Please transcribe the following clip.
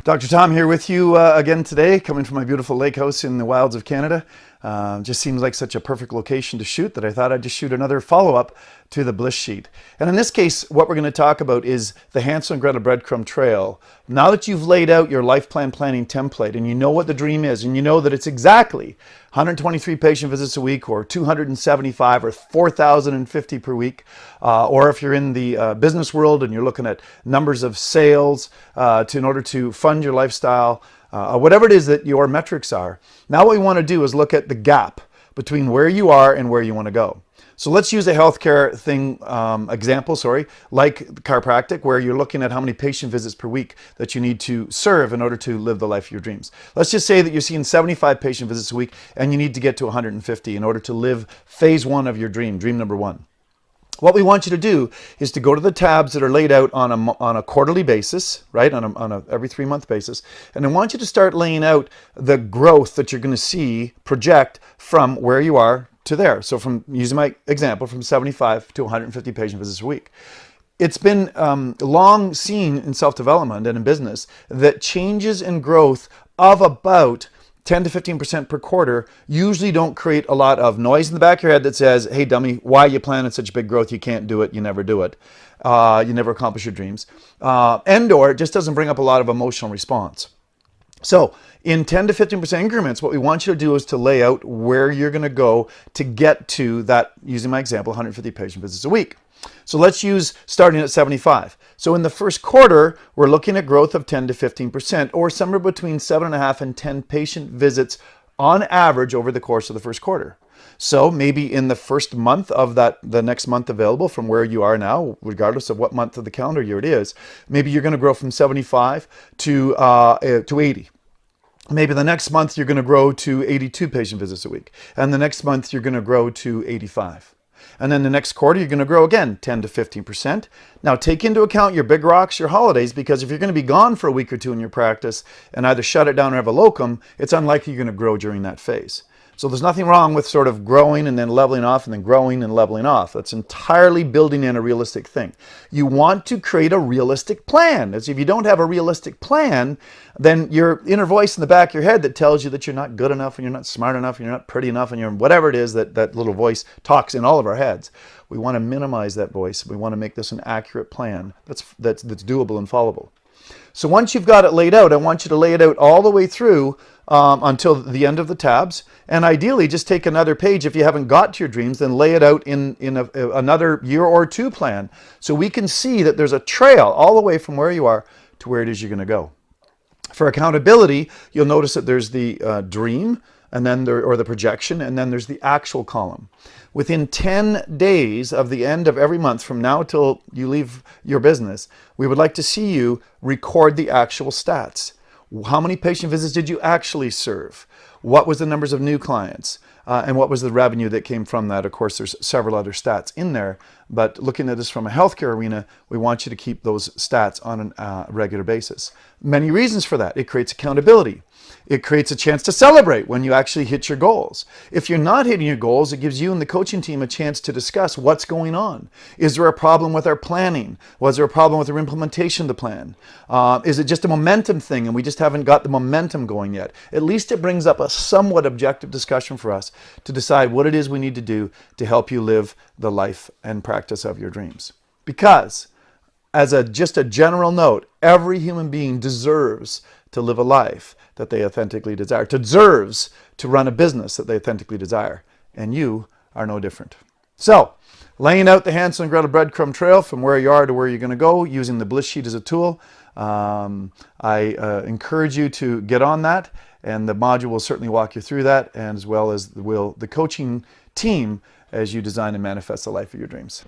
Dr. Tom here with you again today, coming from my beautiful lake house in the wilds of Canada. Just seems like such a perfect location to shoot that I thought I'd just shoot another follow-up to the BLIS sheet. And in this case, what we're going to talk about is the Hansel and Gretel breadcrumb trail. Now that you've laid out your life plan planning template and you know what the dream is and you know that it's exactly 123 patient visits a week or 275 or 4,050 per week, or if you're in the business world and you're looking at numbers of sales in order to fund your lifestyle, whatever it is that your metrics are. Now what we want to do is look at the gap between where you are and where you want to go. So let's use a healthcare example, like chiropractic, where you're looking at how many patient visits per week that you need to serve in order to live the life of your dreams. Let's just say that you're seeing 75 patient visits a week and you need to get to 150 in order to live phase one of your dream number one. What we want you to do is to go to the tabs that are laid out on a quarterly basis, right, on a every 3-month basis, and I want you to start laying out the growth that you're going to see project from where you are to there. So from, using my example, from 75 to 150 patient visits a week. It's been long seen in self-development and in business that changes in growth of about 10 to 15% per quarter usually don't create a lot of noise in the back of your head that says, hey dummy, why are you planning such big growth? You can't do it, you never do it. You never accomplish your dreams. And/or it just doesn't bring up a lot of emotional response. So in 10 to 15% increments, what we want you to do is to lay out where you're going to go to get to that, using my example, 150 patient visits a week. So let's use starting at 75. So in the first quarter, we're looking at growth of 10 to 15%, or somewhere between 7.5 and 10 patient visits on average over the course of the first quarter. So maybe in the first month of the next month available from where you are now, regardless of what month of the calendar year it is, maybe you're going to grow from 75 to 80. Maybe the next month you're going to grow to 82 patient visits a week. And the next month you're going to grow to 85. And then the next quarter, you're going to grow again 10 to 15%. Now take into account your big rocks, your holidays, because if you're going to be gone for a week or two in your practice and either shut it down or have a locum, it's unlikely you're going to grow during that phase. So there's nothing wrong with sort of growing and then leveling off and then growing and leveling off. That's entirely building in a realistic thing. You want to create a realistic plan. As if you don't have a realistic plan, then your inner voice in the back of your head that tells you that you're not good enough and you're not smart enough and you're not pretty enough and you're whatever it is that little voice talks in all of our heads. We want to minimize that voice. We want to make this an accurate plan that's doable and followable. So once you've got it laid out, I want you to lay it out all the way through until the end of the tabs. And ideally, just take another page if you haven't got to your dreams, then lay it out in another year or two plan. So we can see that there's a trail all the way from where you are to where it is you're going to go. For accountability, you'll notice that there's the dream, and then or the projection, and then there's the actual column. Within 10 days of the end of every month from now till you leave your business, we would like to see you record the actual stats. How many patient visits did you actually serve? What was the numbers of new clients? And what was the revenue that came from that? Of course, there's several other stats in there, but looking at this from a healthcare arena, we want you to keep those stats on a regular basis. Many reasons for that. It creates accountability. It creates a chance to celebrate when you actually hit your goals. If you're not hitting your goals, it gives you and the coaching team a chance to discuss what's going on. Is there a problem with our planning? Was there a problem with our implementation of the plan? Is it just a momentum thing and we just haven't got the momentum going yet? At least it brings up a somewhat objective discussion for us to decide what it is we need to do to help you live the life and practice of your dreams. Because, as just a general note, every human being deserves to live a life that they authentically desire, deserves to run a business that they authentically desire, and you are no different. So, laying out the Hansel and Gretel breadcrumb trail from where you are to where you're going to go, using the BLIS sheet as a tool, I encourage you to get on that, and the module will certainly walk you through that, and as well as will the coaching team as you design and manifest the life of your dreams.